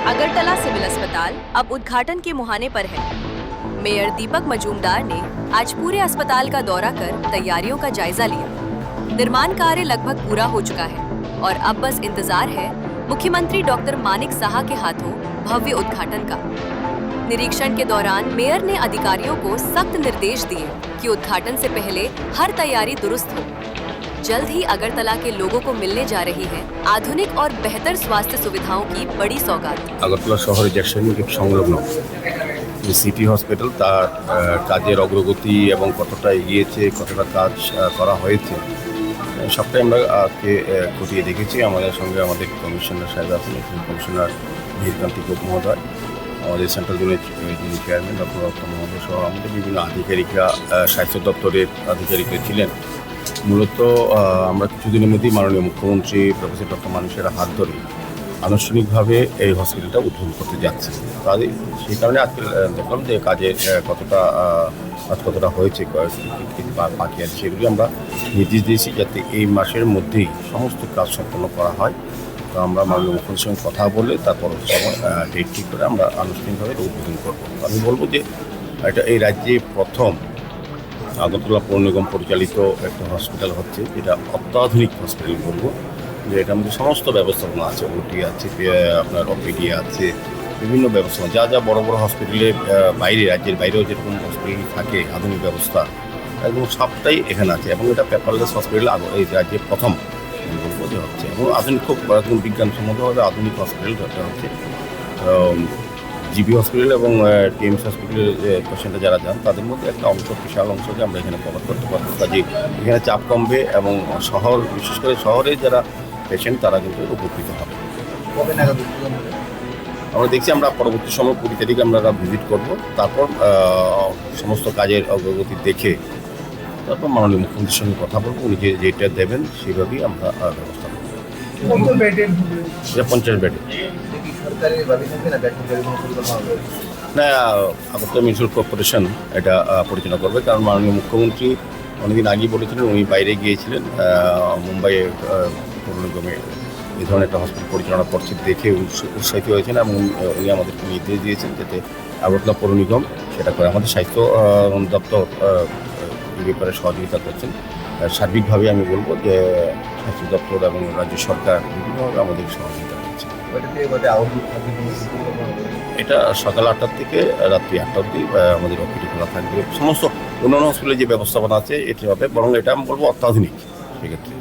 Agartala civil अस्पताल अब उद्घाटन के मुहाने पर है। मेयर दीपक मजूमदार ने आज पूरे अस्पताल का दौरा कर तैयारियों का जायजा लिया। निर्माण कार्य लगभग पूरा हो चुका है और अब बस इंतजार है मुख्यमंत्री डॉक्टर मानिक साहा के हाथों भव्य उद्घाटन का। निरीक्षण के दौरान मेयर ने अधिकारियों को सख्त निर्देश दिए कि उद्घाटन से पहले हर तैयारी दुरुस्त हो। जल्द ही अगरतला के लोगों को मिलने जा रही है आधुनिक और बेहतर स्वास्थ्य सुविधाओं की बड़ी सौगात। আগরতলা শহরে জ্যাকসন সংলগ্ন যে সিটি হসপিটাল তার কাজের অগ্রগতি এবং কতটা এগিয়েছে, কতটা কাজ করা হয়েছে সবটাই আমরা আজকে খতিয়ে দেখেছি। আমাদের সঙ্গে আমাদের কমিশনার সাহেব আছেন, কমিশনার ভিরকান্তি মহোদয়, আমাদের সেন্ট্রাল জোনের যিনি চেয়ারম্যান ডক্টর রত্ন মহোদয় সহ আমাদের বিভিন্ন আধিকারিকরা, স্বাস্থ্য দপ্তরের আধিকারিকরা ছিলেন। মূলত আমরা কিছুদিনের মধ্যেই মাননীয় মুখ্যমন্ত্রী প্রফেসর ডক্টর মানিকের হাত ধরে আনুষ্ঠানিকভাবে এই হসপিটালটা উদ্বোধন করতে যাচ্ছে। তাই সেই কারণে আজকে দেখলাম যে কাজের কতটা হয়েছে, বাকি আছে সেগুলি আমরা নির্দেশ দিয়েছি যাতে এই মাসের মধ্যেই সমস্ত কাজ সম্পন্ন করা হয়। তো আমরা মাননীয় মুখ্যমন্ত্রীর সঙ্গে কথা বলে তারপর ডেট ঠিক করে আমরা আনুষ্ঠানিকভাবে উদ্বোধন করব। আমি বলবো যে এটা এই রাজ্যে প্রথম আগরতলা পৌর নিগম পরিচালিত একটা হসপিটাল হচ্ছে, এটা অত্যাধুনিক হসপিটাল বলবো, যে এটার মধ্যে সমস্ত ব্যবস্থাপনা আছে, ওটি আছে, আপনার ওপিডি আছে, বিভিন্ন ব্যবস্থাপনা যা যা বড় বড় হসপিটালের বাইরে, রাজ্যের বাইরেও যেরকম হসপিটাল থাকে আধুনিক ব্যবস্থা একদম সবটাই এখানে আছে। এবং এটা পেপারলেস হসপিটাল এই রাজ্যের প্রথম বলবো যে হচ্ছে, এবং আধুনিক খুব একদম বিজ্ঞানসম্মতভাবে আধুনিক হসপিটাল যেটা হচ্ছে। জিবি হসপিটাল এবং টিএমসি হসপিটালের পেশেন্টরা যারা যান তাদের মধ্যে একটা অংশ, বিশাল অংশকে আমরা এখানে কভার করতে পারবো। কাজে এখানে চাপ কমবে এবং শহর, বিশেষ করে শহরের যারা পেশেন্ট তারা কিন্তু উপকৃত হবে। আমরা দেখছি আমরা পরবর্তী সময় 20 তারিখে আমরা ভিজিট করব, তারপর সমস্ত কাজের অগ্রগতি দেখে তারপর মাননীয় মুখ্যমন্ত্রীর সঙ্গে কথা বলবো, উনি যেটা দেবেন সেভাবেই আমরা ব্যবস্থা করব। 50 বেডে না, আগরতলা মিউনিসিপ্যাল কর্পোরেশন এটা পরিচালনা করবে, কারণ মাননীয় মুখ্যমন্ত্রী অনেকদিন আগেই বলেছিলেন, উনি বাইরে গিয়েছিলেন মুম্বাইয়ে পৌর নিগমে এই ধরনের একটা হসপিটাল পরিচালনা করছে দেখে উৎসাহিত হয়েছেন এবং উনি আমাদেরকে নির্দেশ দিয়েছেন যাতে আগরতলা পৌর নিগম সেটা করে। আমাদের স্বাস্থ্য দপ্তর এই ব্যাপারে সহযোগিতা করছেন। সার্বিকভাবে আমি বলবো যে স্বাস্থ্য দপ্তর এবং রাজ্য সরকার বিভিন্নভাবে আমাদের সহযোগিতা করছে। এটা সকাল 8টা থেকে রাত্রি 8টা অবধি আমাদের ওপিডি খোলা থাকবে। সমস্ত অন্যান্য হসপিটালে যে ব্যবস্থাপনা আছে এটি হবে, বরং এটা আমি বলবো অত্যাধুনিক সেক্ষেত্রে।